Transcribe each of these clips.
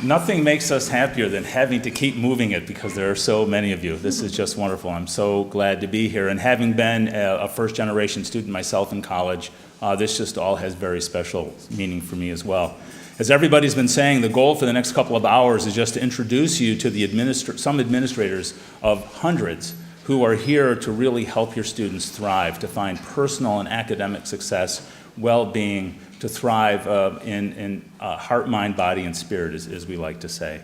Nothing makes us happier than having to keep moving it because there are so many of you. This is just wonderful. I'm so glad to be here. And having been a first-generation student myself in college, this just all has very special meaning for me as well. As everybody's been saying, the goal for the next couple of hours is just to introduce you to the some administrators of hundreds who are here to really help your students thrive, to find personal and academic success, well-being, to thrive in heart, mind, body, and spirit, as we like to say.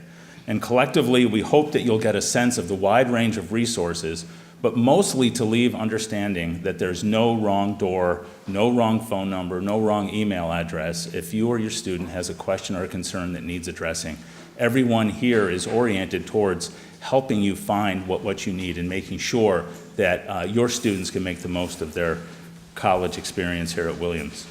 And collectively, we hope that you'll get a sense of the wide range of resources, but mostly to leave understanding that there's no wrong door, no wrong phone number, no wrong email address if you or your student has a question or a concern that needs addressing. Everyone here is oriented towards helping you find what you need and making sure that your students can make the most of their college experience here at Williams.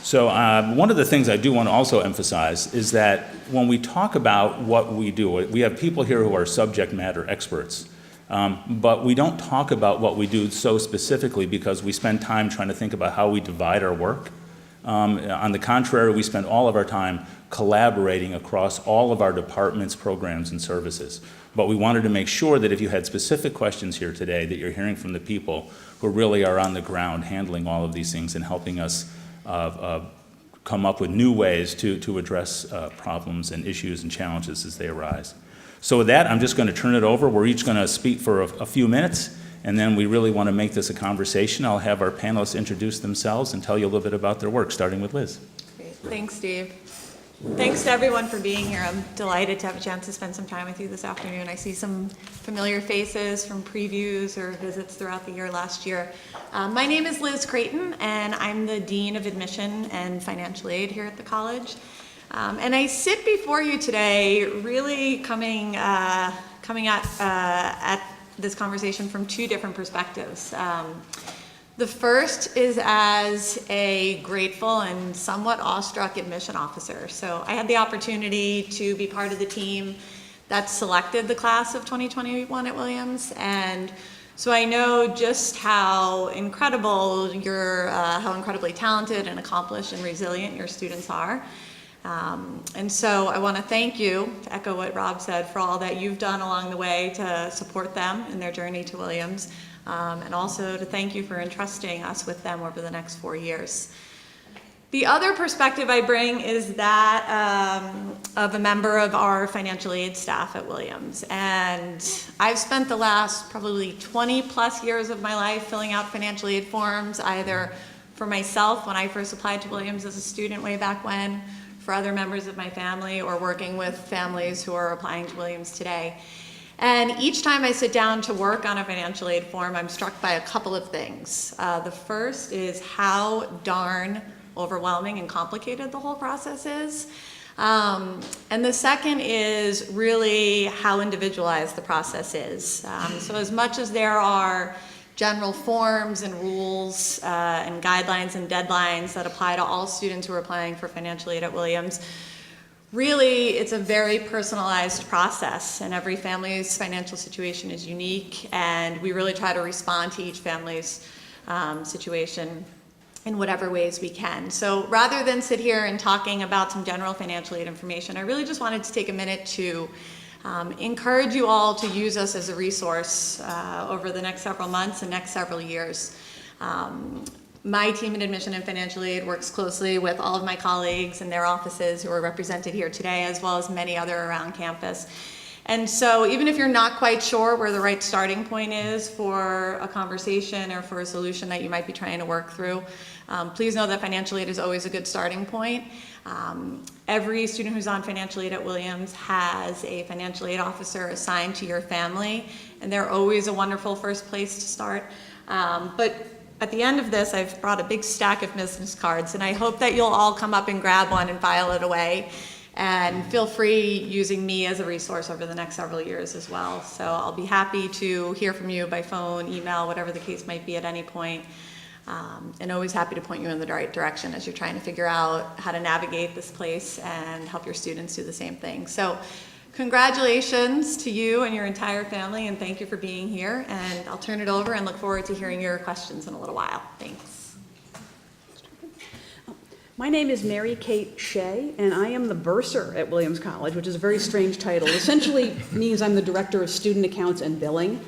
So one of the things I do want to also emphasize is that when we talk about what we do, we have people here who are subject matter experts, but we don't talk about what we do so specifically because we spend time trying to think about how we divide our work. On the contrary, we spend all of our time collaborating across all of our departments, programs, and services. But we wanted to make sure that if you had specific questions here today, that you're hearing from the people who really are on the ground handling all of these things and helping us come up with new ways to address problems and issues and challenges as they arise. So with that, I'm just going to turn it over. We're each going to speak for a few minutes, and then we really want to make this a conversation. I'll have our panelists introduce themselves and tell you a little bit about their work, starting with Liz. Great. Thanks, Steve. Thanks to everyone for being here. I'm delighted to have a chance to spend some time with you this afternoon. I see some familiar faces from previews or visits throughout the year last year. My name is Liz Creighton, and I'm the Dean of Admission and Financial Aid here at the college. And I sit before you today really coming at this conversation from two different perspectives. The first is as a grateful and somewhat awestruck admission officer. So I had the opportunity to be part of the team that selected the class of 2021 at Williams, and so I know just how incredible how incredibly talented and accomplished and resilient your students are. And so I want to thank you, to echo what Rob said, for all that you've done along the way to support them in their journey to Williams. And also to thank you for entrusting us with them over the next 4 years. The other perspective I bring is that of a member of our financial aid staff at Williams. And I've spent the last probably 20 plus years of my life filling out financial aid forms, either for myself when I first applied to Williams as a student way back when, for other members of my family, or working with families who are applying to Williams today. And each time I sit down to work on a financial aid form, I'm struck by a couple of things. The first is how darn overwhelming and complicated the whole process is. And the second is really how individualized the process is. So as much as there are general forms and rules and guidelines and deadlines that apply to all students who are applying for financial aid at Williams, really, it's a very personalized process, and every family's financial situation is unique, and we really try to respond to each family's situation in whatever ways we can. So rather than sit here and talking about some general financial aid information, I really just wanted to take a minute to encourage you all to use us as a resource over the next several months and next several years. My team in admission and financial aid works closely with all of my colleagues and their offices who are represented here today, as well as many other around campus. And so even if you're not quite sure where the right starting point is for a conversation or for a solution that you might be trying to work through, please know that financial aid is always a good starting point. Every student who's on financial aid at Williams has a financial aid officer assigned to your family, and they're always a wonderful first place to start. But at the end of this, I've brought a big stack of business cards, and I hope that you'll all come up and grab one and file it away. And feel free using me as a resource over the next several years as well. So I'll be happy to hear from you by phone, email, whatever the case might be at any point. And always happy to point you in the right direction as you're trying to figure out how to navigate this place and help your students do the same thing. So congratulations to you and your entire family, and thank you for being here. And I'll turn it over and look forward to hearing your questions in a little while. Thanks. My name is Mary Kate Shea, and I am the bursar at Williams College, which is a very strange title. It essentially means I'm the director of student accounts and billing.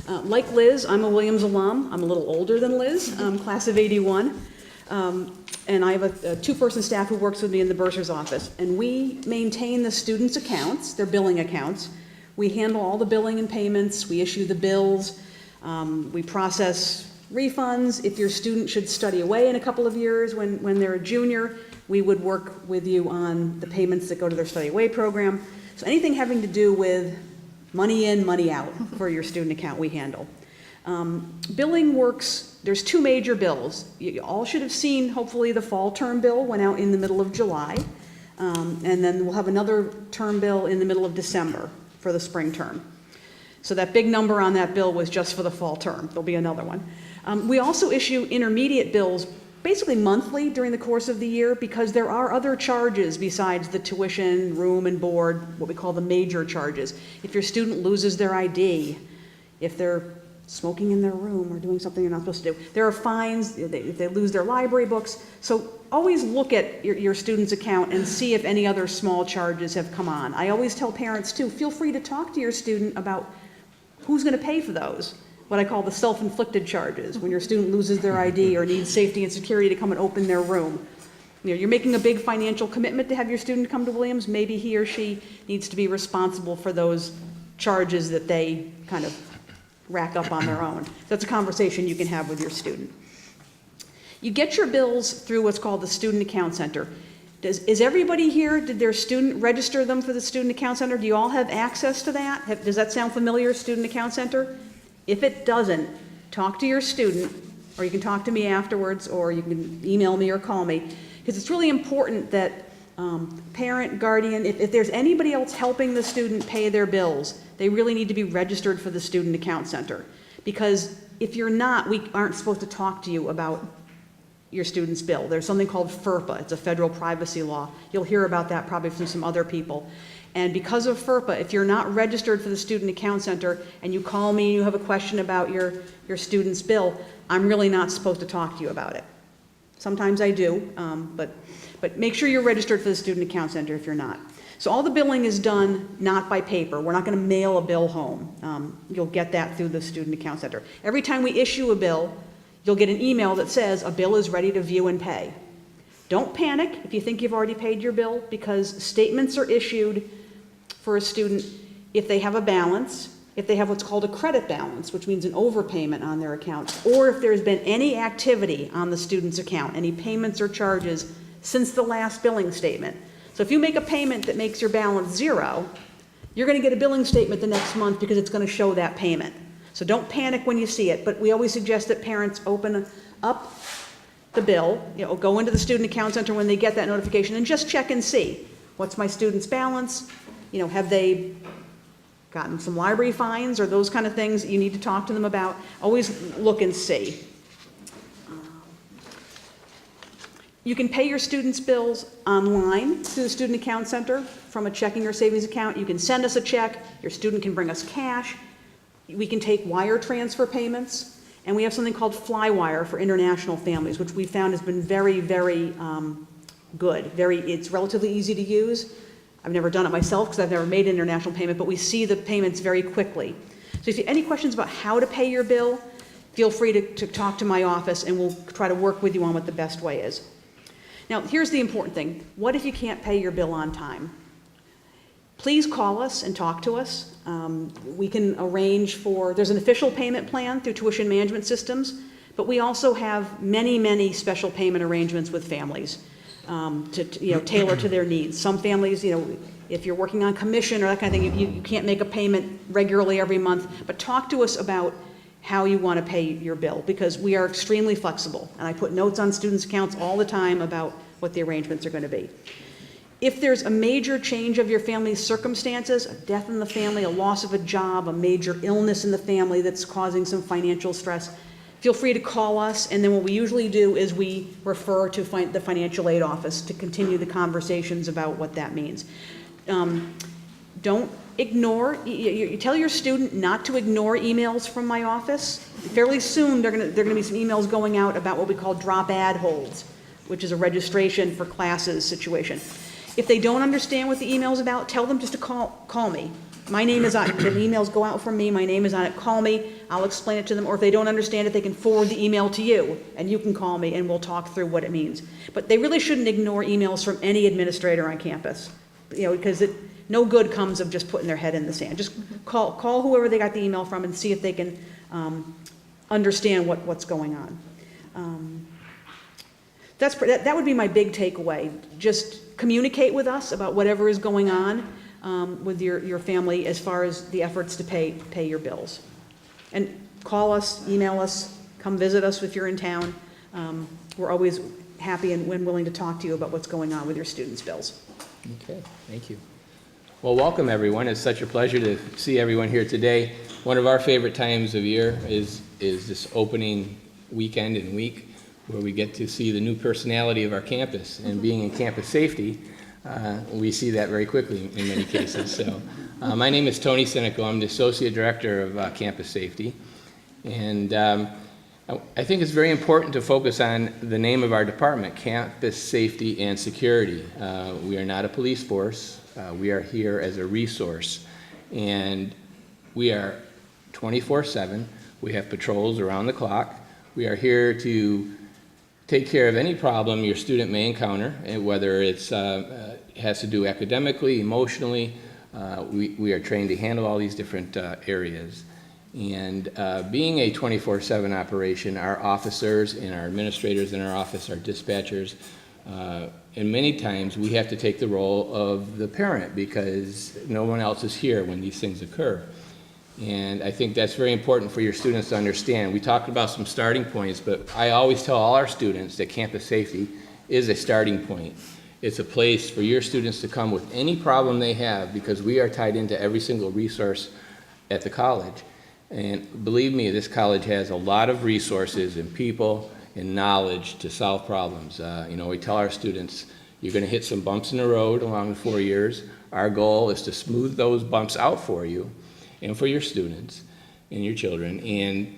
Like Liz, I'm a Williams alum. I'm a little older than Liz, class of '81. And I have a two-person staff who works with me in the bursar's office. And we maintain the students' accounts, their billing accounts. We handle all the billing and payments. We issue the bills. We process refunds. If your student should study away in a couple of years when they're a junior, we would work with you on the payments that go to their study away program. So anything having to do with money in, money out for your student account, we handle. Billing works, there's two major bills. You all should have seen, hopefully, the fall term bill went out in the middle of July. And then we'll have another term bill in the middle of December for the spring term. So that big number on that bill was just for the fall term. There'll be another one. We also issue intermediate bills basically monthly during the course of the year because there are other charges besides the tuition, room and board, what we call the major charges. If your student loses their ID, if they're smoking in their room or doing something they're not supposed to do, there are fines if they lose their library books. So always look at your student's account and see if any other small charges have come on. I always tell parents too, feel free to talk to your student about who's going to pay for those, what I call the self-inflicted charges, when your student loses their ID or needs safety and security to come and open their room. You know, you're making a big financial commitment to have your student come to Williams. Maybe he or she needs to be responsible for those charges that they kind of rack up on their own. That's a conversation you can have with your student. You get your bills through what's called the Student Account Center. Is everybody here, did their student register them for the Student Account Center? Do you all have access to that? Does that sound familiar, Student Account Center? If it doesn't, talk to your student, or you can talk to me afterwards, or you can email me or call me, because it's really important that parent, guardian, if there's anybody else helping the student pay their bills, they really need to be registered for the Student Account Center. Because if you're not, we aren't supposed to talk to you about your student's bill. There's something called FERPA. It's a federal privacy law. You'll hear about that probably from some other people. And because of FERPA, if you're not registered for the Student Account Center and you call me and you have a question about your student's bill, I'm really not supposed to talk to you about it. Sometimes I do, but make sure you're registered for the Student Account Center if you're not. So all the billing is done not by paper. We're not going to mail a bill home. You'll get that through the Student Account Center. Every time we issue a bill, you'll get an email that says a bill is ready to view and pay. Don't panic if you think you've already paid your bill, because statements are issued for a student if they have a balance, if they have what's called a credit balance, which means an overpayment on their account, or if there's been any activity on the student's account, any payments or charges since the last billing statement. So if you make a payment that makes your balance 0, you're going to get a billing statement the next month because it's going to show that payment. So don't panic when you see it, but we always suggest that parents open up the bill, go into the Student Account Center when they get that notification and just check and see, what's my student's balance? Have they gotten some library fines or those kind of things that you need to talk to them about? Always look and see. You can pay your students' bills online through the Student Account Center from a checking or savings account. You can send us a check. Your student can bring us cash. We can take wire transfer payments. And we have something called Flywire for international families, which we found has been very, very good. It's relatively easy to use. I've never done it myself because I've never made an international payment, but we see the payments very quickly. So if you have any questions about how to pay your bill, feel free to talk to my office and we'll try to work with you on what the best way is. Now, here's the important thing. What if you can't pay your bill on time? Please call us and talk to us. We can arrange there's an official payment plan through tuition management systems, but we also have many, many special payment arrangements with families to tailor to their needs. Some families, if you're working on commission or that kind of thing, you can't make a payment regularly every month, but talk to us about how you want to pay your bill, because we are extremely flexible. And I put notes on students' accounts all the time about what the arrangements are going to be. If there's a major change of your family's circumstances, a death in the family, a loss of a job, a major illness in the family that's causing some financial stress, feel free to call us, and then what we usually do is we refer to the financial aid office to continue the conversations about what that means. Don't ignore, you tell your student not to ignore emails from my office. Fairly soon, there are going to be some emails going out about what we call drop ad holds. which is a registration for classes situation. If they don't understand what the email's about, tell them just to call me. My name is on, the emails go out from me, my name is on it, call me, I'll explain it to them, or if they don't understand it, they can forward the email to you, and you can call me, and we'll talk through what it means. But they really shouldn't ignore emails from any administrator on campus, because no good comes of just putting their head in the sand. Just call whoever they got the email from and see if they can understand what's going on. That would be my big takeaway. Just communicate with us about whatever is going on with your family as far as the efforts to pay your bills. And call us, email us, come visit us if you're in town. We're always happy and willing to talk to you about what's going on with your students' bills. Okay, thank you. Well, welcome everyone. It's such a pleasure to see everyone here today. One of our favorite times of year is this opening weekend and week where we get to see the new personality of our campus. And being in campus safety, we see that very quickly in many cases. So, my name is Tony Sinico. I'm the Associate Director of Campus Safety. And I think it's very important to focus on the name of our department, Campus Safety and Security. We are not a police force. We are here as a resource. And we are 24/7. We have patrols around the clock. We are here to take care of any problem your student may encounter, and whether it's has to do academically, emotionally. We are trained to handle all these different areas. And being a 24/7 operation, our officers and our administrators in our office, our dispatchers, and many times we have to take the role of the parent because no one else is here when these things occur. And I think that's very important for your students to understand. We talked about some starting points, but I always tell all our students that campus safety is a starting point. It's a place for your students to come with any problem they have because we are tied into every single resource at the college. And believe me, this college has a lot of resources and people and knowledge to solve problems. We tell our students, you're going to hit some bumps in the road along the 4 years. Our goal is to smooth those bumps out for you and for your students and your children. And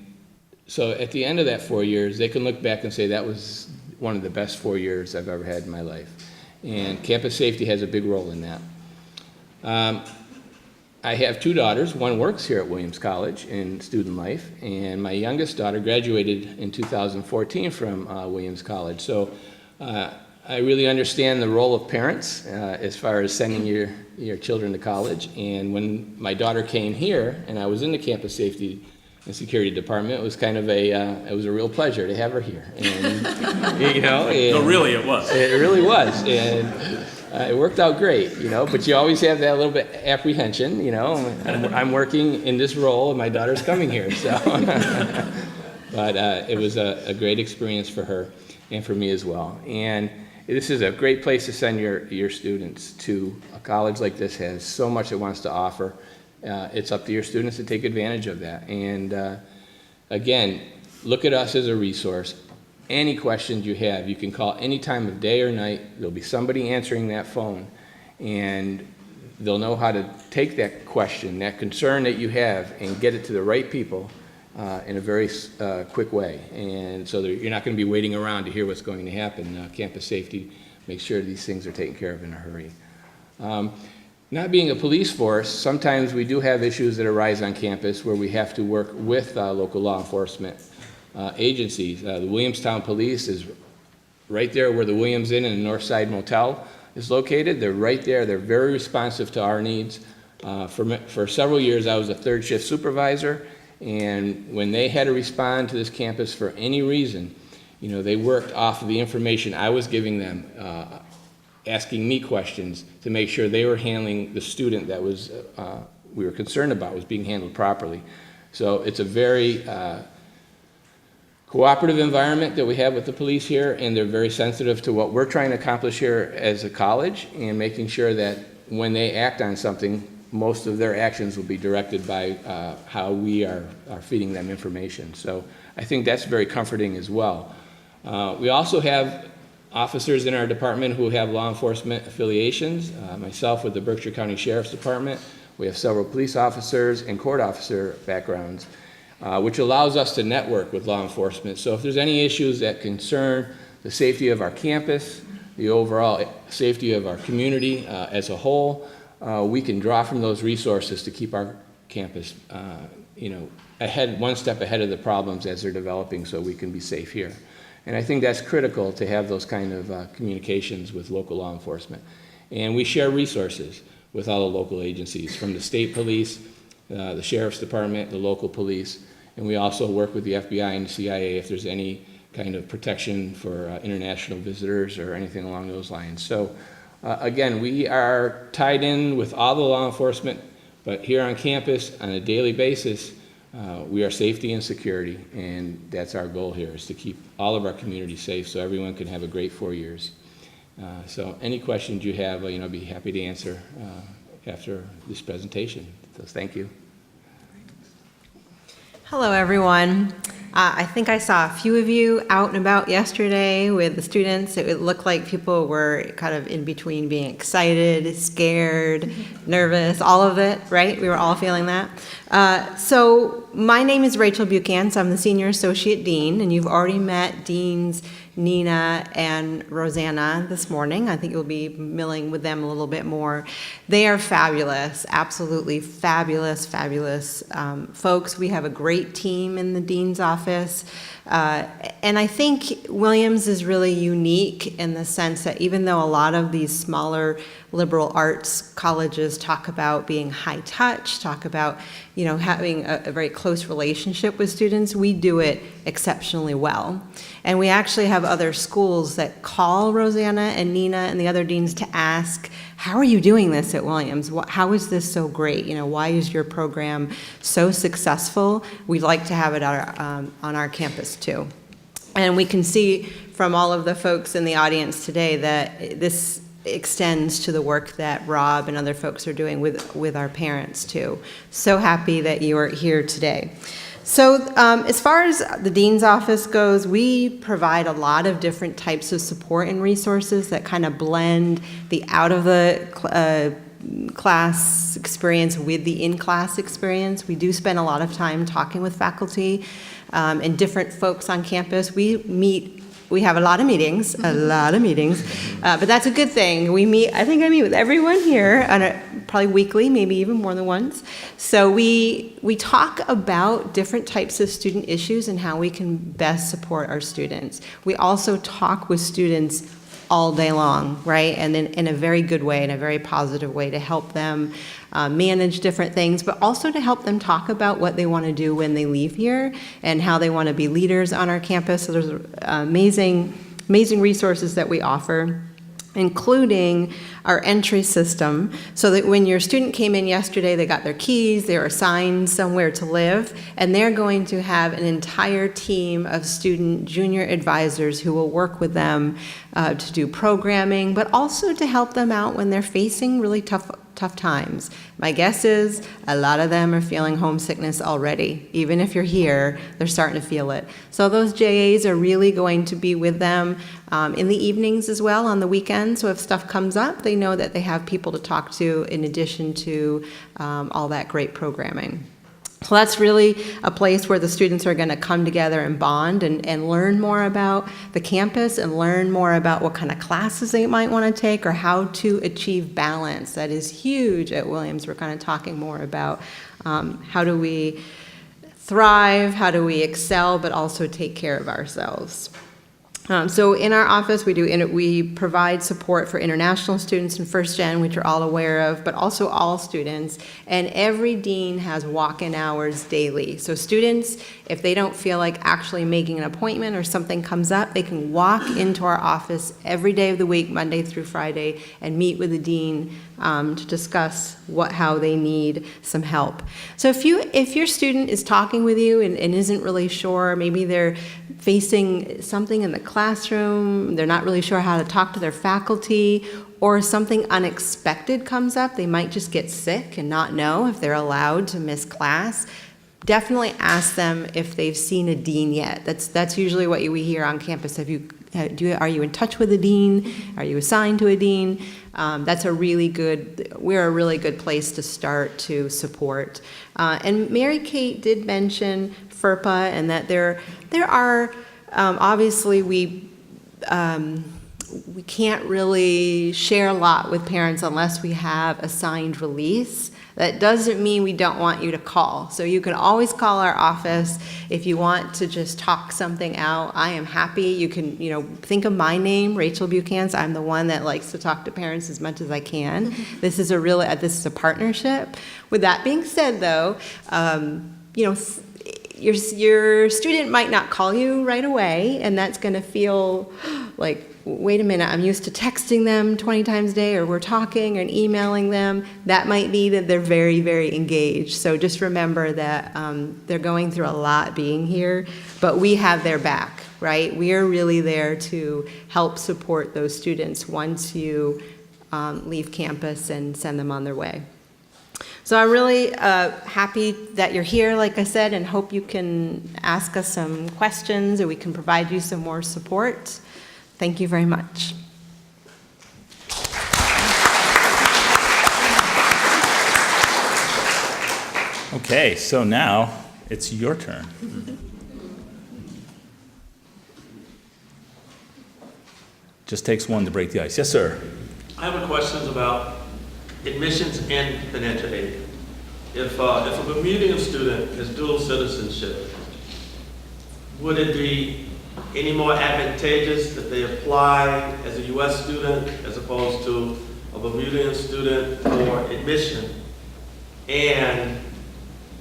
so at the end of that 4 years, they can look back and say that was one of the best 4 years I've ever had in my life. And campus safety has a big role in that. I have 2 daughters. One works here at Williams College in student life, and my youngest daughter graduated in 2014 from Williams College. So I really understand the role of parents as far as sending your children to college. And when my daughter came here, and I was in the campus safety and security department, it was kind of it was a real pleasure to have her here. And, No, really, it was. It really was. And it worked out great, but you always have that little bit apprehension, I'm working in this role and my daughter's coming here, so. But it was a great experience for her and for me as well. And this is a great place to send your students to. A college like this has so much it wants to offer. It's up to your students to take advantage of that. And again, look at us as a resource. Any questions you have, you can call any time of day or night. There'll be somebody answering that phone, and they'll know how to take that question, that concern that you have, and get it to the right people in a very quick way. And so you're not going to be waiting around to hear what's going to happen. Campus safety makes sure these things are taken care of in a hurry. Not being a police force, sometimes we do have issues that arise on campus where we have to work with local law enforcement agencies. The Williamstown Police is right there where the Williams Inn and the Northside Motel is located. They're right there. They're very responsive to our needs. For several years, I was a third shift supervisor, and when they had to respond to this campus for any reason, they worked off of the information I was giving them, asking me questions to make sure they were handling the student that was we were concerned about was being handled properly. So it's a very cooperative environment that we have with the police here, and they're very sensitive to what we're trying to accomplish here as a college and making sure that when they act on something, most of their actions will be directed by how we are feeding them information. So I think that's very comforting as well. We also have officers in our department who have law enforcement affiliations. Myself with the Berkshire County Sheriff's Department. We have several police officers and court officer backgrounds, which allows us to network with law enforcement. So if there's any issues that concern the safety of our campus, the overall safety of our community as a whole, we can draw from those resources to keep our campus, one step ahead of the problems as they're developing, so we can be safe here. And I think that's critical to have those kind of communications with local law enforcement. And we share resources with all the local agencies, from the state police, the sheriff's department, the local police, and we also work with the FBI and the CIA if there's any kind of protection for international visitors or anything along those lines. So again, we are tied in with all the law enforcement, but here on campus on a daily basis, we are safety and security, and that's our goal here, is to keep all of our community safe so everyone can have a great 4 years. So any questions you have, I'd be happy to answer after this presentation. So thank you. Hello, everyone. I think I saw a few of you out and about yesterday with the students. It looked like people were kind of in between being excited, scared, nervous, all of it, right? We were all feeling that. So my name is Rachel Buchan, so I'm the Senior Associate Dean, and you've already met Deans Nina and Rosanna this morning. I think you'll be milling with them a little bit more. They are fabulous, absolutely fabulous, fabulous folks. We have a great team in the Dean's office. And I think Williams is really unique in the sense that even though a lot of these smaller liberal arts colleges talk about being high touch, talk about, having a very close relationship with students, we do it exceptionally well. And we actually have other schools that call Rosanna and Nina and the other deans to ask, how are you doing this at Williams? How is this so great? Why is your program so successful? We'd like to have it on our campus too. And we can see from all of the folks in the audience today that this extends to the work that Rob and other folks are doing with our parents too. So happy that you are here today. So as far as the Dean's office goes, we provide a lot of different types of support and resources that kind of blend the out of the class experience with the in-class experience. We do spend a lot of time talking with faculty and different folks on campus. We have a lot of meetings, but that's a good thing. I think I meet with everyone here probably weekly, maybe even more than once. So we talk about different types of student issues and how we can best support our students. We also talk with students all day long, right? And in a very good way, in a very positive way, to help them manage different things, but also to help them talk about what they want to do when they leave here and how they want to be leaders on our campus. So there's amazing resources that we offer, including our entry system, so that when your student came in yesterday, they got their keys, they were assigned somewhere to live, and they're going to have an entire team of student junior advisors who will work with them to do programming, but also to help them out when they're facing really tough times. My guess is a lot of them are feeling homesickness already. Even if you're here, they're starting to feel it. So those JAs are really going to be with them in the evenings as well, on the weekends. So if stuff comes up, they know that they have people to talk to in addition to all that great programming. So that's really a place where the students are going to come together and bond and learn more about the campus and learn more about what kind of classes they might want to take or how to achieve balance. That is huge at Williams. We're kind of talking more about how do we thrive, how do we excel, but also take care of ourselves. So in our office, we provide support for international students in first gen, which you're all aware of, but also all students. And every dean has walk-in hours daily. So students, if they don't feel like actually making an appointment or something comes up, they can walk into our office every day of the week, Monday through Friday, and meet with the dean to discuss how they need some help. So if your student is talking with you and isn't really sure, maybe they're facing something in the classroom, they're not really sure how to talk to their faculty, or something unexpected comes up, they might just get sick and not know if they're allowed to miss class, definitely ask them if they've seen a dean yet. That's usually what we hear on campus. Are you in touch with a dean? Are you assigned to a dean? We're a really good place to start to support. And Mary Kate did mention FERPA and that there are, obviously we can't really share a lot with parents unless we have a signed release. That doesn't mean we don't want you to call. So you can always call our office if you want to just talk something out. I am happy. You can, think of my name, Rachel Buchan's. I'm the one that likes to talk to parents as much as I can. This is a partnership. With that being said, though, your student might not call you right away, and that's going to feel like, wait a minute, I'm used to texting them 20 times a day, or we're talking and emailing them. That might be that they're very, very engaged. So just remember that they're going through a lot being here, but we have their back, right? We are really there to help support those students once you leave campus and send them on their way. So I'm really happy that you're here, like I said, and hope you can ask us some questions or we can provide you some more support. Thank you very much. Okay, so now it's your turn. Just takes one to break the ice. Yes, sir. I have a question about admissions and financial aid. If a Bermudian student has dual citizenship, would it be any more advantageous that they apply as a U.S. student as opposed to a Bermudian student for admission and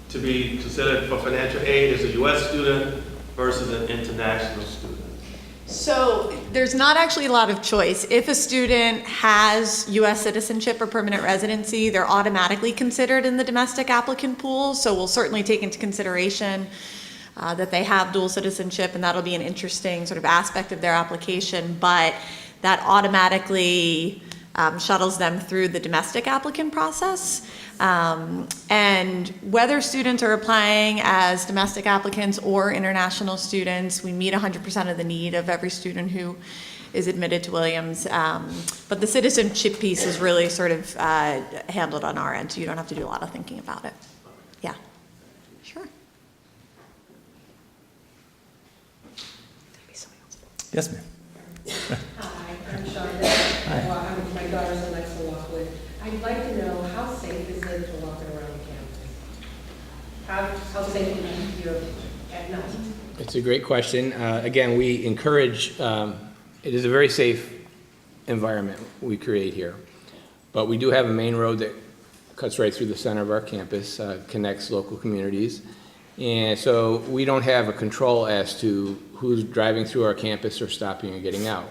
to be considered for financial aid as a U.S. student versus an international student? So there's not actually a lot of choice. If a student has U.S. citizenship or permanent residency, they're automatically considered in the domestic applicant pool. So we'll certainly take into consideration that they have dual citizenship, and that'll be an interesting sort of aspect of their application, but that automatically shuttles them through the domestic applicant process. And whether students are applying as domestic applicants or international students, we meet 100% of the need of every student who is admitted to Williams. But the citizenship piece is really sort of handled on our end, so you don't have to do a lot of thinking about it. Yeah, sure. Yes, ma'am. Hi, I'm Shonda. Well, my daughter's Alexa Lockwood. I'd like to know, how safe is it to walk around campus? How safe is it here at night? It's a great question. Again, we encourage, it is a very safe environment we create here. But we do have a main road that cuts right through the center of our campus, connects local communities. And so we don't have a control as to who's driving through our campus or stopping or getting out.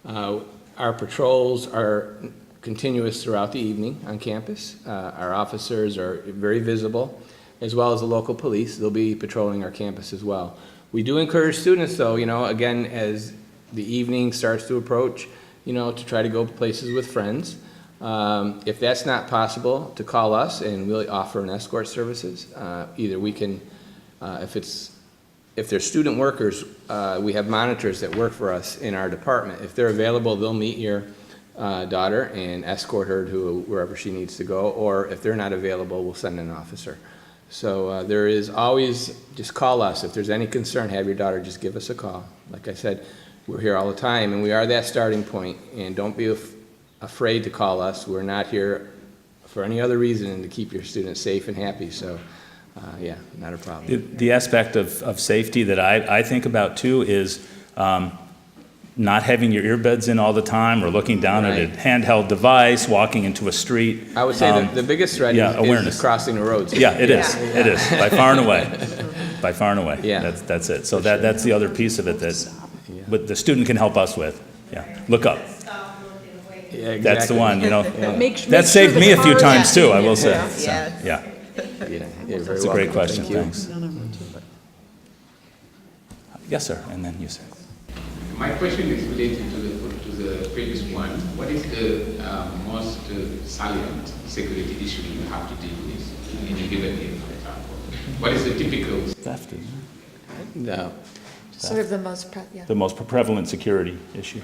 Our patrols are continuous throughout the evening on campus. Our officers are very visible, as well as the local police. They'll be patrolling our campus as well. We do encourage students, though, again, as the evening starts to approach, to try to go places with friends. If that's not possible, to call us, and we'll offer an escort services. Either we can, if they're student workers, we have monitors that work for us in our department. If they're available, they'll meet your daughter and escort her to wherever she needs to go, or if they're not available, we'll send an officer. So there is always, just call us. If there's any concern, have your daughter just give us a call. Like I said, we're here all the time, and we are that starting point, and don't be afraid to call us. We're not here for any other reason than to keep your students safe and happy, so yeah, not a problem. The aspect of safety that I think about too is not having your earbuds in all the time or looking down at a handheld device, walking into a street. I would say the biggest threat awareness. is crossing the roads. Yeah, it is. It is, by far and away. By far and away. Yeah. That's it. So that's the other piece of it that the student can help us with. Yeah, look up. Yeah, exactly. That's the one, Make That sure saved the me a few cars- times too, I will say. Yeah. So, Yes. yeah, Yeah, you're very it's a great welcome. question, Thank you. thanks. Yes, sir, and then you, sir. My question is related to the previous one. What is the most salient security issue you have to deal with in a given year, for example? What is the typical? Theft is No. Sort of the most, the most prevalent security issue.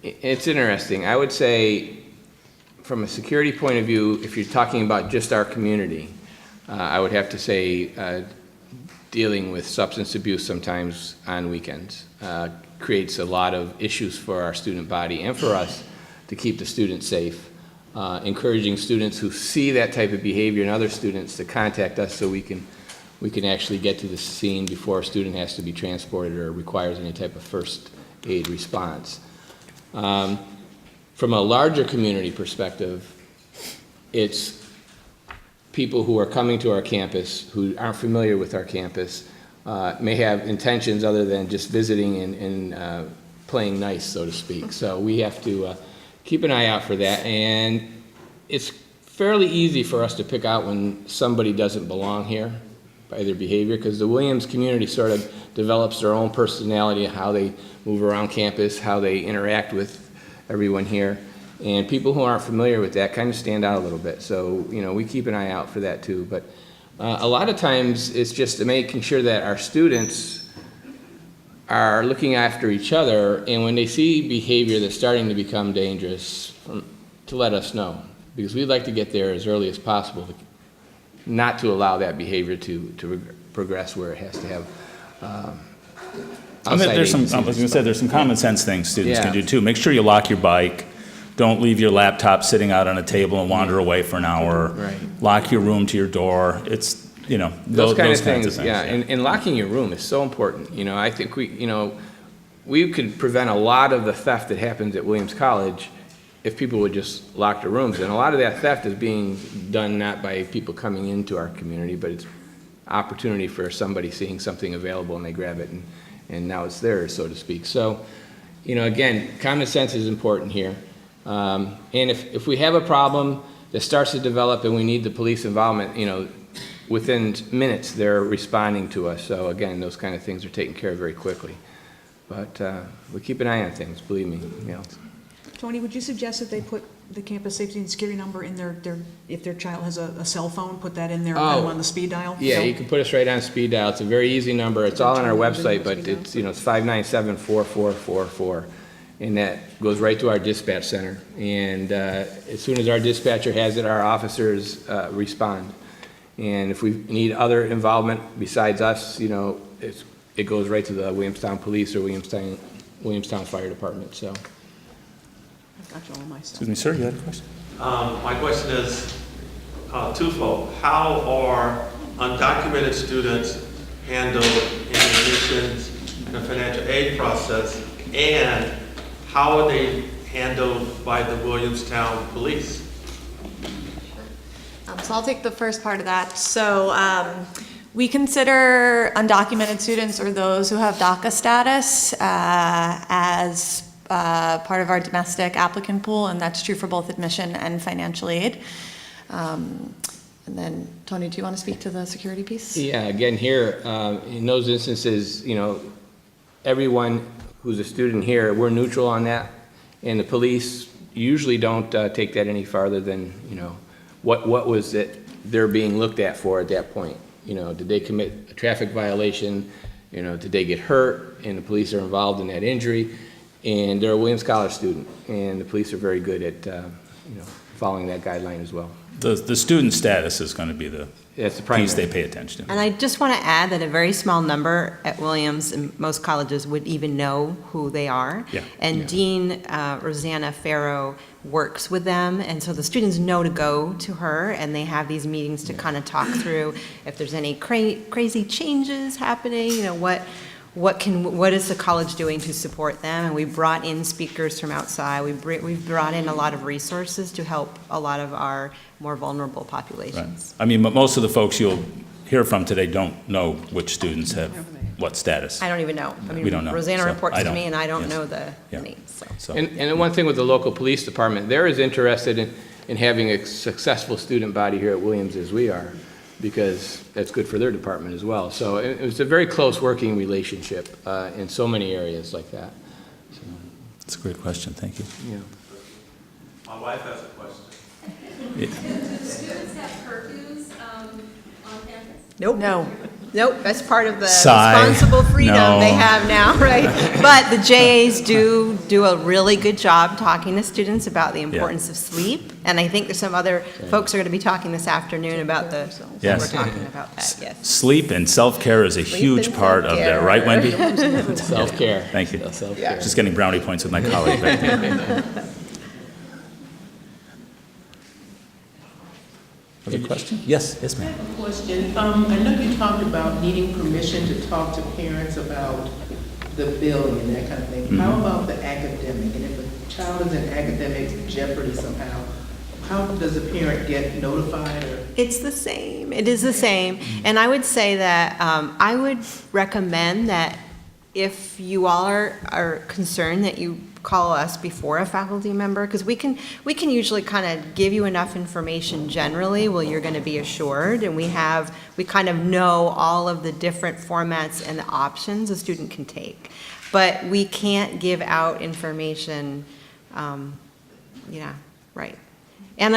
It's interesting. I would say, from a security point of view, if you're talking about just our community, I would have to say dealing with substance abuse sometimes on weekends. Creates a lot of issues for our student body and for us to keep the students safe. Encouraging students who see that type of behavior in other students to contact us so we can actually get to the scene before a student has to be transported or requires any type of first aid response. From a larger community perspective, it's people who are coming to our campus who aren't familiar with our campus, may have intentions other than just visiting and playing nice, so to speak. So we have to keep an eye out for that, and it's fairly easy for us to pick out when somebody doesn't belong here by their behavior, because the Williams community sort of develops their own personality, how they move around campus, how they interact with everyone here. And people who aren't familiar with that kind of stand out a little bit. So, you know, we keep an eye out for that too. But a lot of times it's just making sure that our students are looking after each other, and when they see behavior that's starting to become dangerous, to let us know. Because we'd like to get there as early as possible, not to allow that behavior to progress where it has to have I mean, there's some, I outside was going to say, there's some common sense things students Yeah. can do too. Make sure you lock your bike. Don't leave your laptop sitting out on a table and wander away for an hour. Right. Lock your room to your door. It's, you know, Those kind of kinds things, yeah, and locking your room is so important. You know, I think we could prevent a lot of the theft that happens at Williams College if people would just lock their rooms. And a lot of that theft is being done not by people coming into our community, but it's opportunity for somebody seeing something available and they grab it and now it's theirs, so to speak. So, you know, again, common sense is important here. And if we have a problem that starts to develop and we need the police involvement, you know, within minutes they're responding to us. So again, those kind of things are taken care of very quickly. But we keep an eye on things, believe me. You know. Tony, would you suggest that they put the campus safety and security number in if their child has a cell phone, put that in there on the speed dial? Yeah, you can put us right on speed dial. It's a very easy number. It's all on our website, but it's, you know, it's 597-4444. And that goes right to our dispatch center. And as soon as our dispatcher has it, our officers respond. And if we need other involvement besides us, you know, it goes right to the Williamstown Police or Williamstown Fire Department, so. I've got you all myself. Excuse me, sir, you had a question? My question is twofold. How are undocumented students handled in the admissions and the financial aid process, and how are they handled by the Williamstown Police? So I'll take the first part of that. So we consider undocumented students or those who have DACA status as part of our domestic applicant pool, and that's true for both admission and financial aid. And then, Tony, do you want to speak to the security piece? Yeah, again, here, in those instances, you know, everyone who's a student here, we're neutral on that, and the police usually don't take that any farther than, you know, what was it they're being looked at for at that point. You know, did they commit a traffic violation? You know, did they get hurt? And the police are involved in that injury. And they're a Williams College student, and the police are very good at, you know, following that guideline as well. The student status is going to be the That's the primary. piece they pay attention to. And I just want to add that a very small number at Williams and most colleges would even know who they are. Yeah. And Yeah. Dean Rosanna Farrow works with them, and so the students know to go to her, and they have these meetings to kind of talk through if there's any crazy changes happening, you know, what is the college doing to support them? And we brought in speakers from outside. We've brought in a lot of resources to help a lot of our more vulnerable Right. populations. I mean, most of the folks you'll hear from today don't know which students have what status. I don't even know. I mean, We don't know, Rosanna so reports I to don't. me, and I don't Yes. know the Yeah. names, so. So, And the one thing with the local police department, they're as interested in having a successful student body here at Williams as we are, because that's good for their department as well. So it was a very close working relationship in so many areas like that. So, it's a great question, thank you. yeah. My wife has a question. Do students have curfews on campus? Nope. No. Nope, that's part of the Sigh. responsible freedom No. they have now, right? But the JAs do a really good job talking to students about the importance of sleep. And I think there's some other folks are going to be talking this afternoon about the, so Yes. we're talking about that, yes. Sleep and self-care is a Sleep huge and part of that, right, Wendy? Self-care. Thank you. Self-care. Just getting brownie points with my colleague back there. Other question? Yes, yes, ma'am. Question. I know you talked about needing permission to talk to parents about the billing and that kind of thing. How about the academic? And if a child is in academic jeopardy somehow, how does a parent get notified or? It's the same. It is the same. And I would say that I would recommend that if you all are concerned, that you call us before a faculty member, because we can usually kind of give you enough information generally where you're going to be assured, and we kind of know all of the different formats and the options a student can take. But we can't give out information, yeah, right. And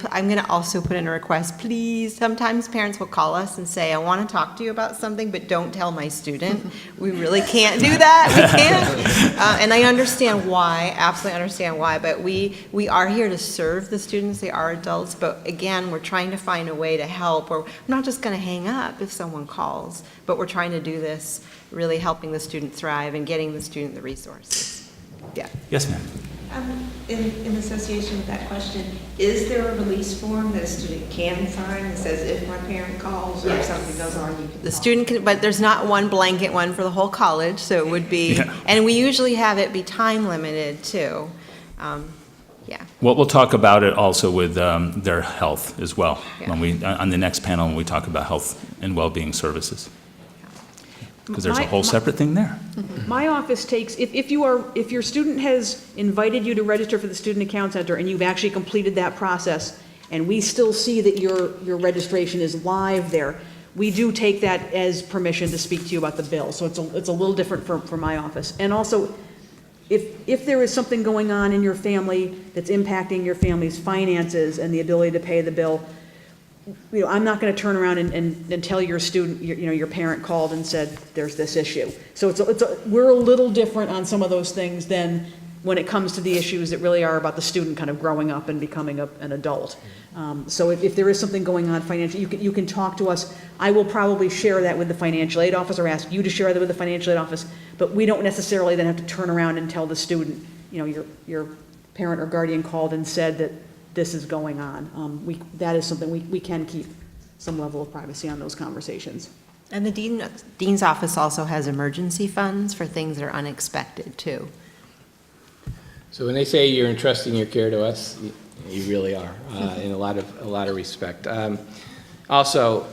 I'm going to also put in a request, please, sometimes parents will call us and say, I want to talk to you about something, but don't tell my student. We really can't do that, we can't. And I understand why, absolutely understand why, but we are here to serve the students, they are adults, but again, we're trying to find a way to help, or we're not just going to hang up if someone calls, but we're trying to do this, really helping the student thrive and getting the student the resources. Yeah. Yes, ma'am. In association with that question, is there a release form that a student can sign that says if my parent calls or if something goes on, you can The call? student can, but there's not one blanket one for the whole college, so it would be, and we usually have it be time limited too. Yeah. Well, we'll talk about it also with their health as well, Yeah. when we, on the next panel, when we talk about health and well-being services. Because there's a whole separate thing there. My office takes, if your student has invited you to register for the Student Account Center and you've actually completed that process, and we still see that your registration is live there, we do take that as permission to speak to you about the bill. So it's a little different for my office. And also, if there is something going on in your family that's impacting your family's finances and the ability to pay the bill, you know, I'm not going to turn around and tell your student, your parent called and said, there's this issue. So we're a little different on some of those things than when it comes to the issues that really are about the student kind of growing up and becoming an adult. So if there is something going on financially, you can talk to us. I will probably share that with the financial aid office or ask you to share that with the financial aid office, but we don't necessarily then have to turn around and tell the student, your parent or guardian called and said that this is going on. That is something we can keep some level of privacy on those conversations. And the dean's office also has emergency funds for things that are unexpected too. So when they say you're entrusting your care to us, you really are, in a lot of respect. Also,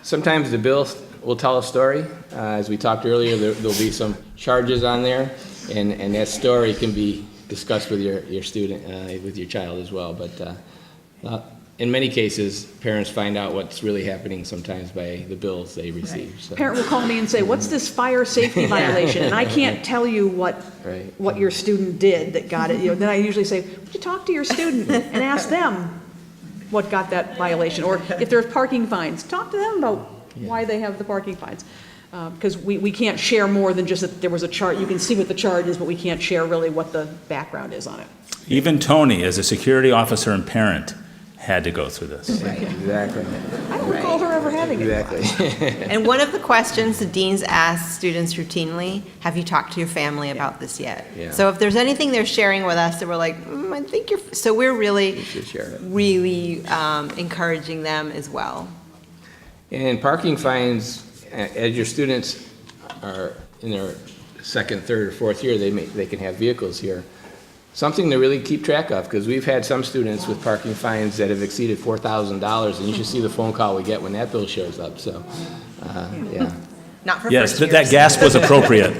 sometimes the bill will tell a story. As we talked earlier, there'll be some charges on there, and that story can be discussed with your student, with your child as well. But in many cases, parents find out what's really happening sometimes by the bills they receive. Right. So. Parent will call me and say, what's this fire safety violation? And I can't tell you what your student did that got it. Then I usually say, would you talk to your student and ask them what got that violation? Or if there's parking fines, talk to them about why they have the parking fines. Because we can't share more than just that there was a chart. You can see what the charge is, but we can't share really what the background is on it. Even Tony, as a security officer and parent, had to go through this. Right. Exactly. I don't recall her ever having it. Exactly. And one of the questions the deans ask students routinely, have you talked to your family about this yet? Yeah. So if there's anything they're sharing with us that we're like, I think you're, so we're really, should share it. really encouraging them as well. And parking fines, as your students are in their second, third, or fourth year, they can have vehicles here. Something to really keep track of, because we've had some students with parking fines that have exceeded $4,000, and you should see the phone call we get when that bill shows up, so, yeah. Not for Yes, first years. that gasp was appropriate.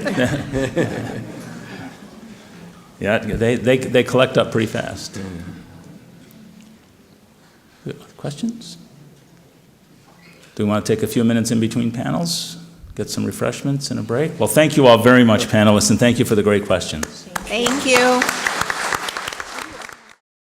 Yeah, they collect up pretty fast. Questions? Do we want to take a few minutes in between panels? Get some refreshments and a break? Well, thank you all very much, panelists, and thank you for the great questions. Thank you.